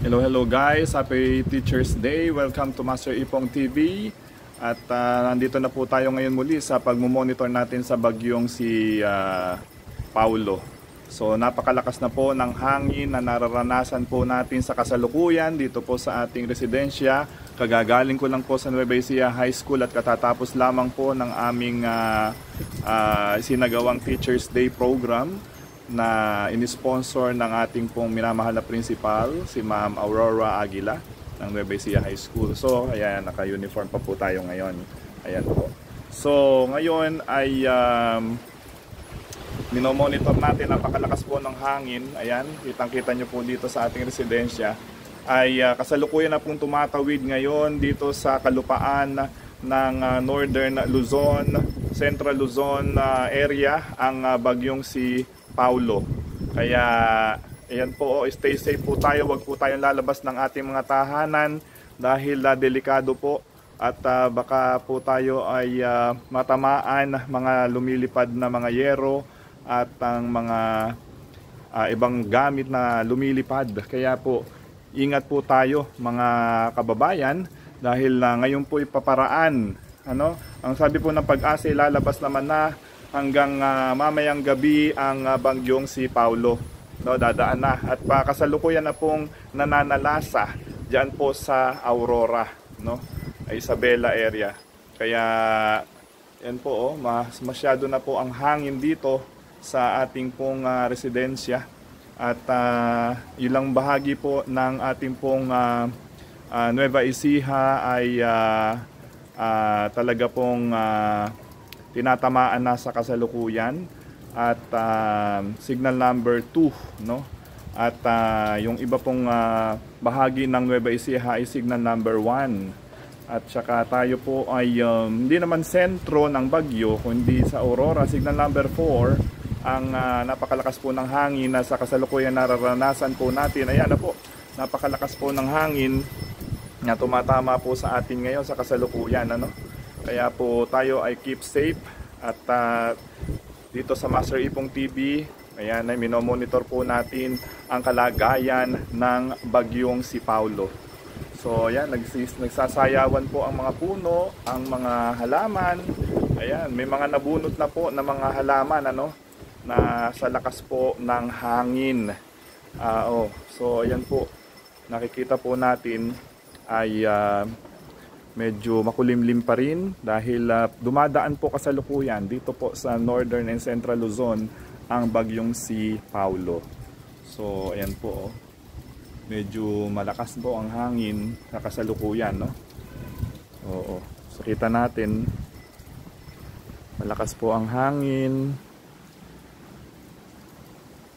Hello, hello guys. Happy Teacher's Day. Welcome to Master Ipong TV. At nandito na po tayo ngayon muli sa pagmumonitor natin sa bagyong si Paulo. So napakalakas na po ng hangin na nararanasan po natin sa kasalukuyan dito po sa ating residensya. Kagagaling ko lang po sa Nueva Ecija High School at katatapos lamang po ng aming sinagawang Teacher's Day program na inisponsor ng ating pong minamahal na principal, si Ma'am Aurora Aguila ng Nueva Ecija High School. So, ayan, naka-uniform pa po tayo ngayon. Ayan po. So, ngayon ay minomonitor natin, napakalakas po ng hangin. Ayan, kitang-kita nyo po dito sa ating residensya. Ay kasalukuyan na pong tumatawid ngayon dito sa kalupaan ng Northern Luzon, Central Luzon area, ang bagyong si Paulo. Kaya ayan po, stay safe po tayo, wag po tayong lalabas ng ating mga tahanan dahil delikado po at baka po tayo ay matamaan mga lumilipad na mga yero at ang mga ibang gamit na lumilipad. Kaya po ingat po tayo mga kababayan dahil ngayon po ipaparaan. Ang sabi po ng Pag-asa, lalabas naman na hanggang mamayang gabi ang bagyong si Paulo. Dadaan na at kasalukuyan na pong nananalasa diyan po sa Aurora, Isabela area. Kaya yan po, masyado na po ang hangin dito sa ating pong residensya. At ilang bahagi po ng ating pong Nueva Ecija ay talaga pong tinatamaan na sa kasalukuyan at signal number 2, at yung iba pong bahagi ng Nueva Ecija ay signal number 1. At saka tayo po ay hindi naman sentro ng bagyo kundi sa Aurora, signal number 4. Ang napakalakas po ng hangin na sa kasalukuyan nararanasan po natin. Ayan na po, napakalakas po ng hangin na tumatama po sa atin ngayon sa kasalukuyan, Kaya po tayo ay keep safe at dito sa Master Ipong TV, ayan ay minomonitor po natin ang kalagayan ng bagyong si Paulo. So ayan, nagsasayawan po ang mga puno, ang mga halaman. Ayan, may mga nabunot na po na mga halaman na sa lakas po ng hangin. So ayan po, nakikita po natin ay medyo makulimlim pa rin dahil dumadaan po kasalukuyan dito po sa Northern and Central Luzon ang bagyong si Paulo. So ayan po, medyo malakas po ang hangin sa kasalukuyan, Oo. So kita natin, malakas po ang hangin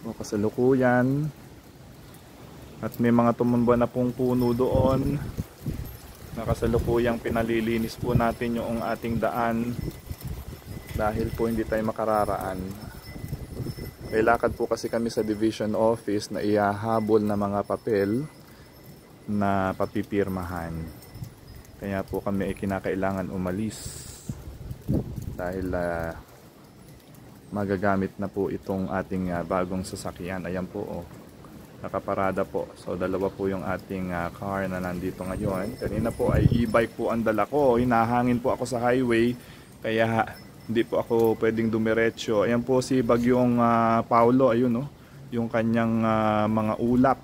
kasalukuyan at may mga tumumba na pong puno doon. Nakasalukuyang pinalilinis po natin yung ating daan dahil po hindi tayo makararaan. May lakad po kasi kami sa division office na ihahabol na mga papel na papipirmahan. Kaya po kami ay kinakailangan umalis dahil magagamit na po itong ating bagong sasakyan. Ayan po, nakaparada po. So dalawa po yung ating car na nandito ngayon. Kanina po ay e-bike po ang dala ko. Hinahangin po ako sa highway kaya hindi po ako pwedeng dumiretso. Ayan po si bagyong Paulo, ayun, yung kanyang mga ulap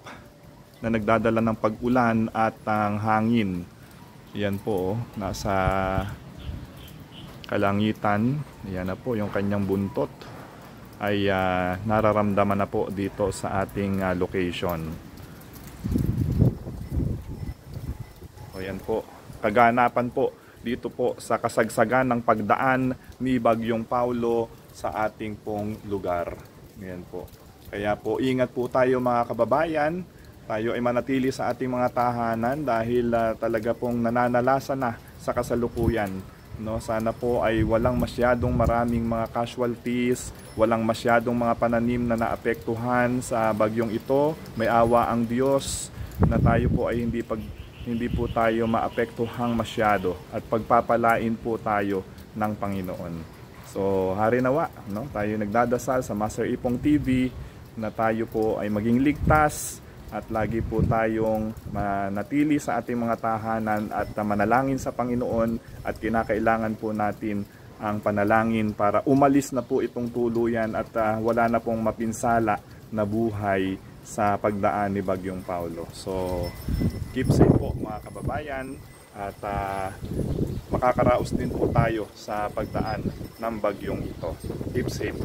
na nagdadala ng pag-ulan at ang hangin. Ayan po, nasa kalangitan. Ayan na po yung kanyang buntot ay nararamdaman na po dito sa ating location. O yan po, kaganapan po dito po sa kasagsagan ng pagdaan ni bagyong Paulo sa ating pong lugar. Ayan po. Kaya po ingat po tayo mga kababayan. Tayo ay manatili sa ating mga tahanan dahil talaga pong nananalasa na sa kasalukuyan. Sana po ay walang masyadong maraming mga casualties, walang masyadong mga pananim na naapektuhan sa bagyong ito. May awa ang Diyos na tayo po ay hindi po tayo maapektuhang masyado at pagpapalain po tayo ng Panginoon. So hari nawa, tayo nagdadasal sa Master Ipong TV na tayo po ay maging ligtas at lagi po tayong manatili sa ating mga tahanan at manalangin sa Panginoon, at kinakailangan po natin ang panalangin para umalis na po itong tuluyan at wala na pong mapinsala na buhay sa pagdaan ni Bagyong Paulo. So keep safe po mga kababayan, at makakaraos din po tayo sa pagdaan ng bagyong ito. Keep safe.